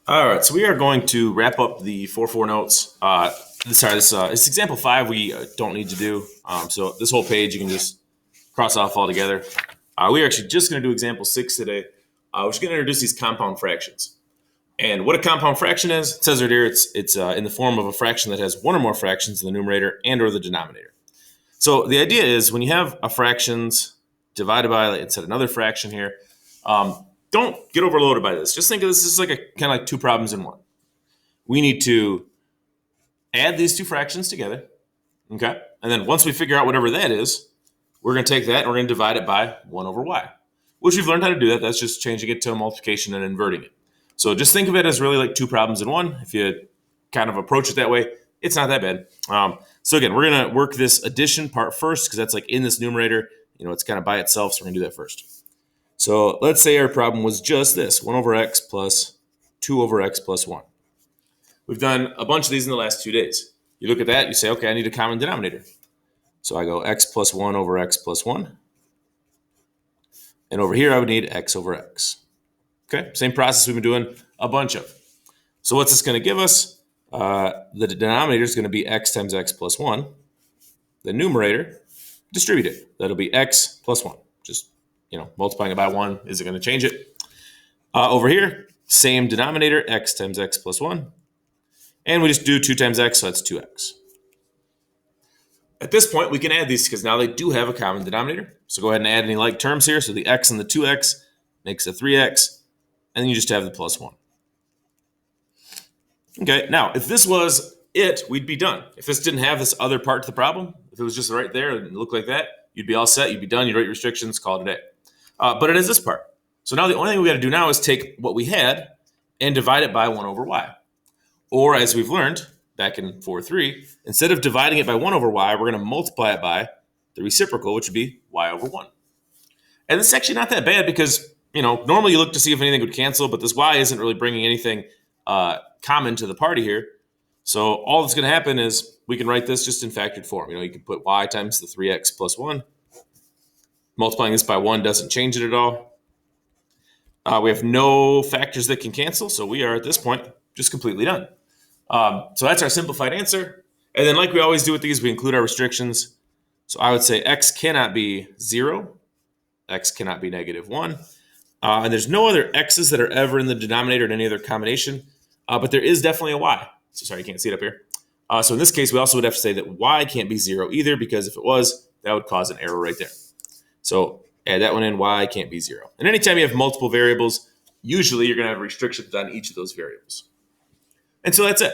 All right, so we are going to wrap up the 4-4 notes. This example 5 we don't need to do. So this whole page you can just cross off altogether. We are actually just going to do example 6 today. We're just going to introduce these compound fractions. And what a compound fraction is, it says right here, it's in the form of a fraction that has one or more fractions in the numerator and or the denominator. So the idea is when you have a fractions divided by, like it said, another fraction here, don't get overloaded by this. Just think of this as like a kind of like two problems in one. We need to add these two fractions together, okay? And then once we figure out whatever that is, we're going to take that and we're going to divide it by 1 over y, which we've learned how to do that. That's just changing it to a multiplication and inverting it. So just think of it as really like two problems in one. If you kind of approach it that way, it's not that bad. So again, we're going to work this addition part first because that's like in this numerator. It's kind of by itself, so we're going to do that first. So let's say our problem was just this, 1 over x plus 2 over x plus 1. We've done a bunch of these in the last 2 days. You look at that, you say, okay, I need a common denominator. So I go x plus 1 over x plus 1. And over here, I would need x over x. Okay, same process we've been doing a bunch of. So what's this going to give us? The denominator is going to be x times x plus 1. The numerator, distribute it. That'll be x plus 1. Just, multiplying it by 1 isn't going to change it. Over here, same denominator, x times x plus 1. And we just do 2 times x, so that's 2x. At this point, we can add these because now they do have a common denominator. So go ahead and add any like terms here. So the x and the 2x makes a 3x, and then you just have the plus 1. Okay, now if this was it, we'd be done. If this didn't have this other part to the problem, if it was just right there and it looked like that, you'd be all set, you'd be done, you'd write your restrictions, call it a day. But it is this part. So now the only thing we got to do now is take what we had and divide it by 1 over y. Or as we've learned back in 4.3, instead of dividing it by 1 over y, we're going to multiply it by the reciprocal, which would be y over 1. And this is actually not that bad because, normally you look to see if anything would cancel, but this y isn't really bringing anything common to the party here. So all that's going to happen is we can write this just in factored form. You can put y times the 3x plus 1. Multiplying this by 1 doesn't change it at all. We have no factors that can cancel, so we are at this point just completely done. So that's our simplified answer. And then like we always do with these, we include our restrictions. So I would say x cannot be 0. X cannot be negative 1. And there's no other x's that are ever in the denominator in any other combination. But there is definitely a y. So sorry, you can't see it up here. So in this case, we also would have to say that y can't be 0 either, because if it was, that would cause an error right there. So add that one in, y can't be 0. And anytime you have multiple variables, usually you're going to have restrictions on each of those variables. And so that's it.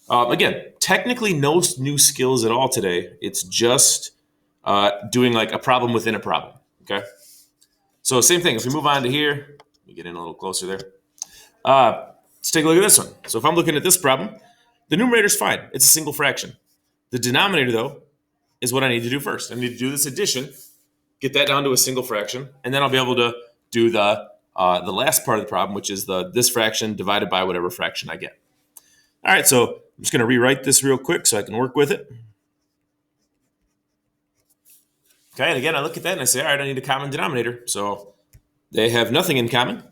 Again, technically no new skills at all today. It's just doing like a problem within a problem, okay? So same thing, if we move on to here, let me get in a little closer there. Let's take a look at this one. So if I'm looking at this problem, the numerator's fine. It's a single fraction. The denominator, though, is what I need to do first. I need to do this addition, get that down to a single fraction, and then I'll be able to do the last part of the problem, which is this fraction divided by whatever fraction I get. All right, so I'm just going to rewrite this real quick so I can work with it. Okay, and again, I look at that and I say, all right, I need a common denominator. So they have nothing in common.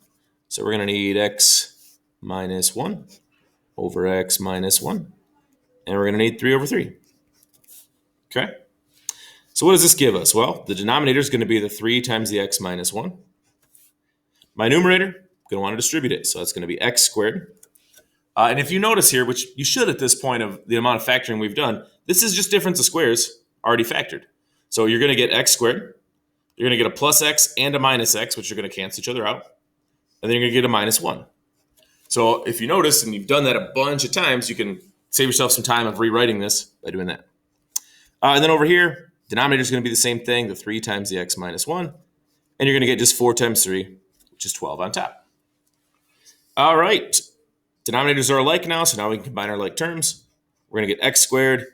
So we're going to need x minus 1 over x minus 1. And we're going to need 3 over 3. Okay, so what does this give us? Well, the denominator is going to be the 3 times the x minus 1. My numerator, I'm going to want to distribute it. So that's going to be x squared. And if you notice here, which you should at this point of the amount of factoring we've done, this is just difference of squares already factored. So you're going to get x squared. You're going to get a plus x and a minus x, which are going to cancel each other out. And then you're going to get a minus 1. So if you notice, and you've done that a bunch of times, you can save yourself some time of rewriting this by doing that. And then over here, denominator is going to be the same thing, the 3 times the x minus 1. And you're going to get just 4 times 3, which is 12 on top. All right. Denominators are alike now, so now we can combine our like terms. We're going to get x squared,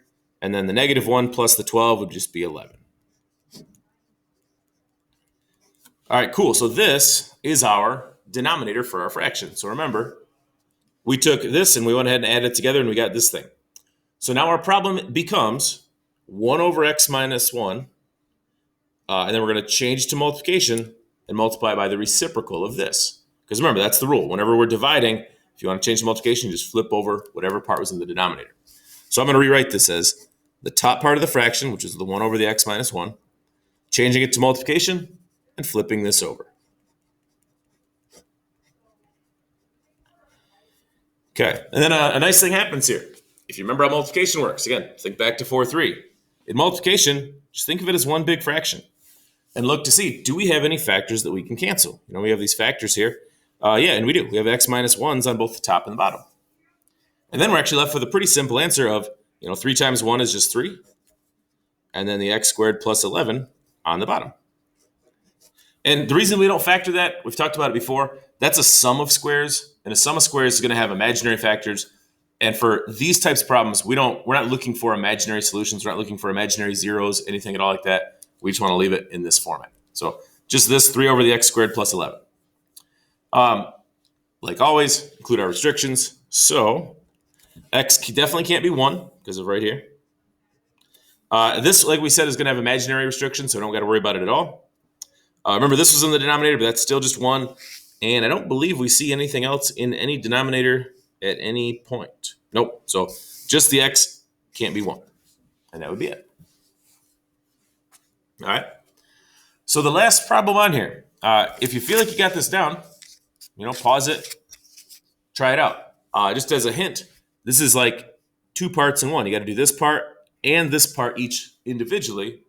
and then the negative 1 plus the 12 would just be 11. All right, cool. So this is our denominator for our fraction. So remember, we took this and we went ahead and added it together, and we got this thing. So now our problem becomes 1 over x minus 1, and then we're going to change to multiplication and multiply by the reciprocal of this. Because remember, that's the rule. Whenever we're dividing, If you want to change the multiplication, you just flip over whatever part was in the denominator. So I'm going to rewrite this as the top part of the fraction, which is the 1 over the x minus 1, changing it to multiplication and flipping this over. Okay, and then a nice thing happens here. If you remember how multiplication works, again, think back to 4-3. In multiplication, just think of it as one big fraction and look to see, do we have any factors that we can cancel? We have these factors here. Yeah, and we do. We have x minus 1s on both the top and the bottom. And then we're actually left with a pretty simple answer of, 3 times 1 is just 3. And then the x squared plus 11 on the bottom. And the reason we don't factor that, we've talked about it before, that's a sum of squares. And a sum of squares is going to have imaginary factors. And for these types of problems, we're not looking for imaginary solutions. We're not looking for imaginary zeros, anything at all like that. We just want to leave it in this format. So just this 3 over the x squared plus 11. Like always, include our restrictions. So x definitely can't be 1 because of right here. This, like we said, is going to have imaginary restrictions, so we don't got to worry about it at all. Remember, this was in the denominator, but that's still just 1. And I don't believe we see anything else in any denominator at any point. Nope. So just the x can't be 1. And that would be it. All right. So the last problem on here, if you feel like you got this down, pause it, try it out. Just as a hint, this is like 2 parts in 1. You got to do this part and this part each individually,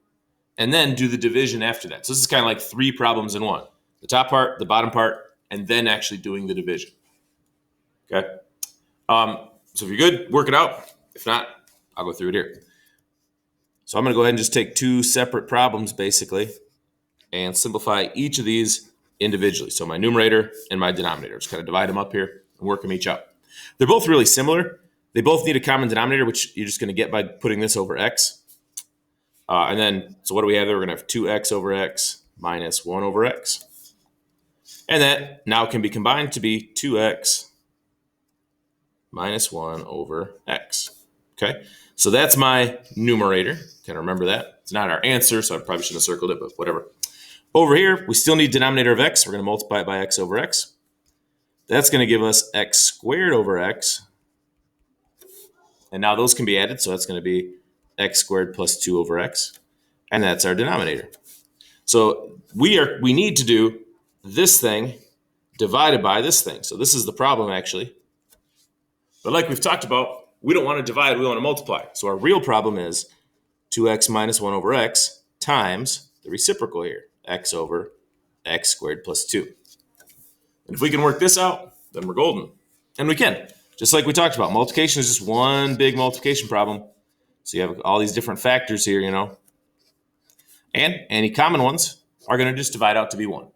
and then do the division after that. So this is kind of like 3 problems in 1. The top part, the bottom part, and then actually doing the division. Okay? So if you're good, work it out. If not, I'll go through it here. So I'm going to go ahead and just take 2 separate problems, basically, and simplify each of these individually. So my numerator and my denominator. Just kind of divide them up here and work them each out. They're both really similar. They both need a common denominator, which you're just going to get by putting this over x. And then, so what do we have there? We're going to have 2x over x minus 1 over x. And that now can be combined to be 2x minus 1 over x. Okay, so that's my numerator. Kind of remember that. It's not our answer, so I probably shouldn't have circled it, but whatever. Over here, we still need denominator of x. We're going to multiply it by x over x. That's going to give us x squared over x. And now those can be added, so that's going to be x squared plus 2 over x. And that's our denominator. So we need to do this thing divided by this thing. So this is the problem, actually. But like we've talked about, we don't want to divide, we want to multiply. So our real problem is 2x minus 1 over x times the reciprocal here, x over x squared plus 2. And if we can work this out, then we're golden. And we can. Just like we talked about, multiplication is just one big multiplication problem. So you have all these different factors here, And any common ones are going to just divide out to be 1.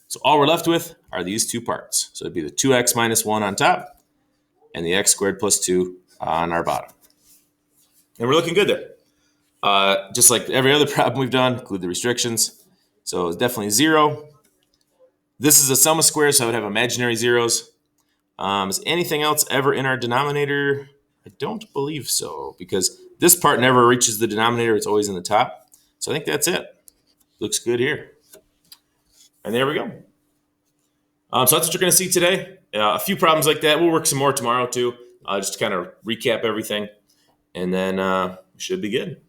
So all we're left with are these 2 parts. So it'd be the 2x minus 1 on top and the x squared plus 2 on our bottom. And we're looking good there. Just like every other problem we've done, include the restrictions. So it's definitely 0. This is a sum of squares, so I would have imaginary zeros. Is anything else ever in our denominator? I don't believe so, because this part never reaches the denominator. It's always in the top. So I think that's it. Looks good here. And there we go. So that's what you're going to see today. A few problems like that. We'll work some more tomorrow too, just to kind of recap everything. And then we should be good.